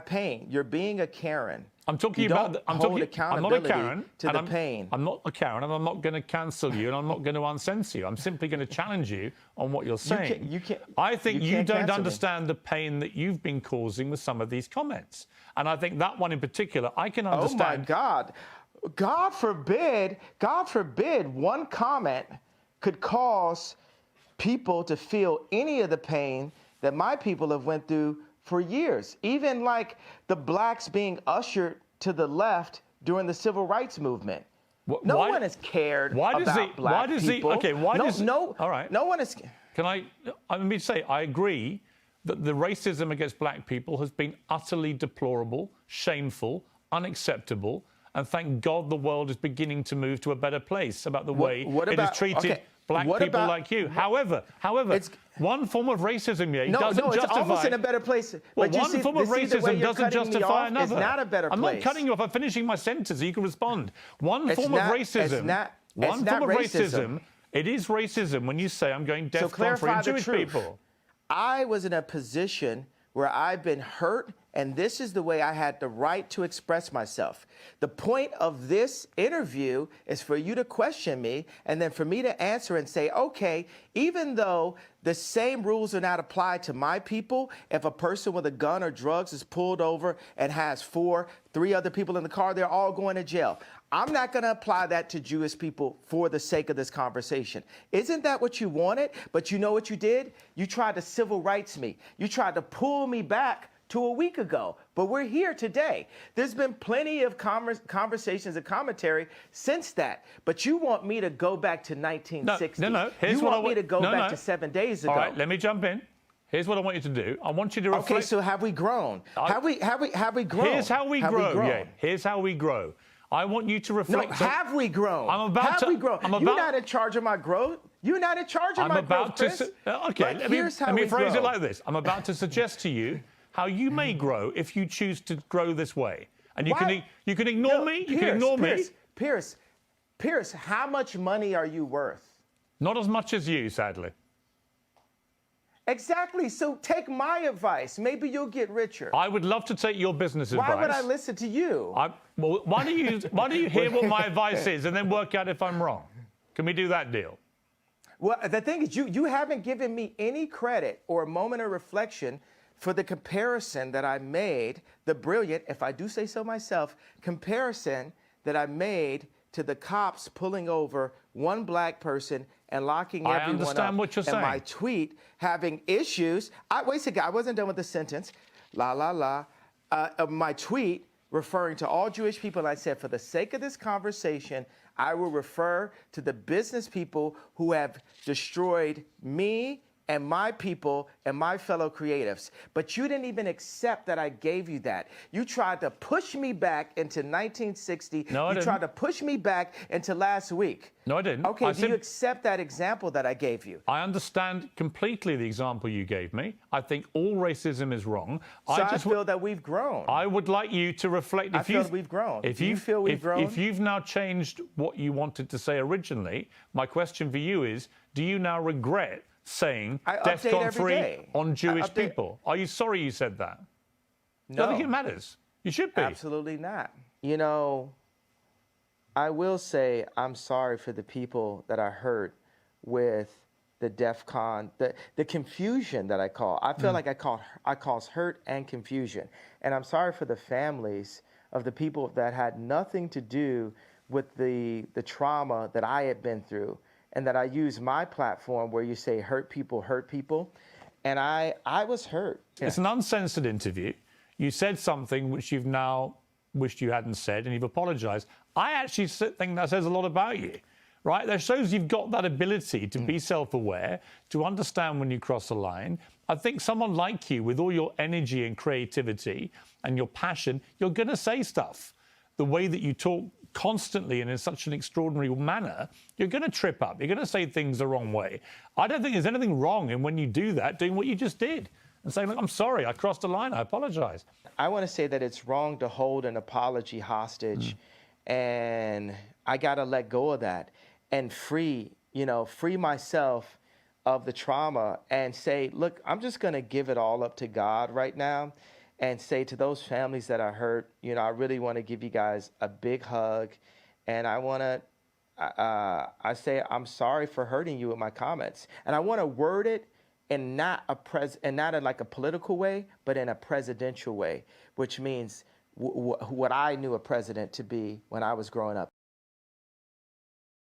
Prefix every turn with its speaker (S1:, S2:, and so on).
S1: pain. You're being a Karen.
S2: I'm talking
S1: you
S2: about.
S1: Don't
S2: I'm
S1: hold
S2: talking. I'm not a
S1: accountability
S2: Karen.
S1: to the pain.
S2: I'm not a Karen, and I'm not going to cancel you, and I'm not going to uncensor you. I'm simply going to challenge you on what you're saying.
S1: You can't.
S2: I think you don't understand
S1: me.
S2: the pain that you've been causing with some of these comments, and I think that one in particular, I can understand.
S1: Oh my God! God forbid! God forbid! One comment could cause people to feel any of the pain that my people have went through for years. Even like the blacks being ushered to the left during the civil rights movement. No one has cared about black people.
S2: All right.
S1: No one is.
S2: Let me say, I agree that the racism against black people has been utterly deplorable, shameful, unacceptable, and thank God the world is beginning to move to a better place about the way it has treated black people like you. However, one form of racism doesn't justify.
S1: It's almost in a better place.
S2: Well, one form of racism doesn't justify another.
S1: It's not a better place.
S2: I'm not cutting you off. I'm finishing my sentence so you can respond. One form of racism. It is racism when you say I'm going DEFCON for Jewish people.
S1: I was in a position where I've been hurt, and this is the way I had the right to express myself. The point of this interview is for you to question me, and then for me to answer and say, okay, even though the same rules are not applied to my people, if a person with a gun or drugs is pulled over and has three other people in the car, they're all going to jail. I'm not going to apply that to Jewish people for the sake of this conversation. Isn't that what you wanted? But you know what you did? You tried to civil rights me. You tried to pull me back to a week ago, but we're here today. There's been plenty of conversations and commentary since that, but you want me to go back to 1960.
S2: No.
S1: You want me to go back to 7 days ago.
S2: All right, let me jump in. Here's what I want you to do. I want you to reflect.
S1: Okay, so have we grown? Have we grown?
S2: Here's how we grow. Yeah, here's how we grow. I want you to reflect.
S1: No, have we grown? Have we grown? You're not in charge of my growth. You're not in charge of my growth, Chris.
S2: Okay, let me phrase it like this. I'm about to suggest to you how you may grow if you choose to grow this way. And you can ignore me. You can ignore me.
S1: Piers, how much money are you worth?
S2: Not as much as you, sadly.
S1: Exactly. So take my advice. Maybe you'll get richer.
S2: I would love to take your business advice.
S1: Why would I listen to you?
S2: Well, why don't you hear what my advice is and then work out if I'm wrong? Can we do that deal?
S1: Well, the thing is, you haven't given me any credit or a moment of reflection for the comparison that I made, the brilliant, if I do say so myself, comparison that I made to the cops pulling over one black person and locking everyone up.
S2: I understand what you're saying.
S1: And my tweet having issues. Wait a second, I wasn't done with the sentence. My tweet referring to all Jewish people, I said, for the sake of this conversation, I will refer to the business people who have destroyed me and my people and my fellow creatives. But you didn't even accept that I gave you that. You tried to push me back into 1960.
S2: No, I didn't.
S1: You tried to push me back into last week.
S2: No, I didn't.
S1: Okay, do you accept that example that I gave you?
S2: I understand completely the example you gave me. I think all racism is wrong.
S1: So I feel that we've grown.
S2: I would like you to reflect.
S1: I feel that we've grown. Do you feel we've grown?
S2: If you've now changed what you wanted to say originally, my question for you is, do you now regret saying DEFCON 3 on Jewish people? Are you sorry you said that?
S1: No.
S2: I think it matters. You should be.
S1: Absolutely not. You know, I will say I'm sorry for the people that I hurt with the DEFCON, the confusion that I call. I feel like I cause hurt and confusion. And I'm sorry for the families of the people that had nothing to do with the trauma that I had been through. And that I use my platform where you say hurt people. And I was hurt. Yeah.
S2: It's an uncensored interview. You said something which you've now wished you hadn't said, and you've apologized. I actually think that says a lot about you, right? That shows you've got that ability to be self-aware, to understand when you cross a line. I think someone like you, with all your energy and creativity and your passion, you're going to say stuff. The way that you talk constantly and in such an extraordinary manner, you're going to trip up. You're going to say things the wrong way. I don't think there's anything wrong in when you do that, doing what you just did and saying, look, I'm sorry, I crossed a line, I apologize.
S1: I want to say that it's wrong to hold an apology hostage, and I got to let go of that and free myself of the trauma and say, look, I'm just going to give it all up to God right now. and say to those families that are hurt, you know, I really want to give you guys a big hug, and I want to, I say I'm sorry for hurting you with my comments, and I want to word it in not in like a political way, but in a presidential way, which means what I knew a president to be when I was growing up.